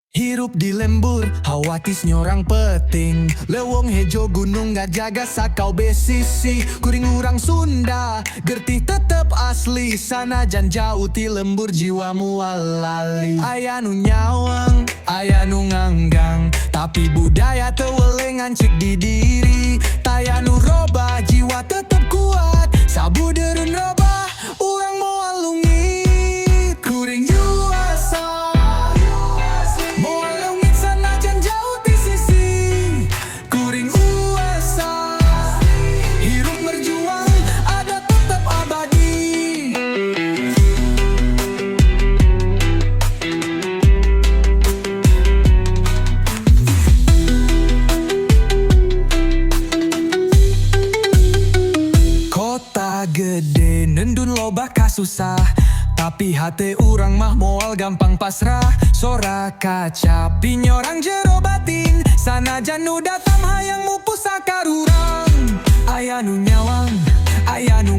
Hirup di lembur, hawatis nyorang peting. Lewong hejo gunung gak jaga sakau besisi. Kuring urang Sunda, gerti tetep asli. Sanajan jauh ti lembur jiwamu alali. Aya nu nyawang, aya nu nganggang, tapi budaya tewele ngancik di diri. Taya nu roba, jiwa tetep kuat. Sabu derun roba, urang moal lungit. Kuring yuasa moal lungit sanajan jauh ti sisi. Kuring USA hirup berjuang ada tetep abadi. Kota gede nendun loba kasusah, tapi hati urang mah moal gampang pasrah. Sora kaca pinyorang jero batin, sanajan nu datam hayang mupu sakarurang. Aya nu nyawang, aya nu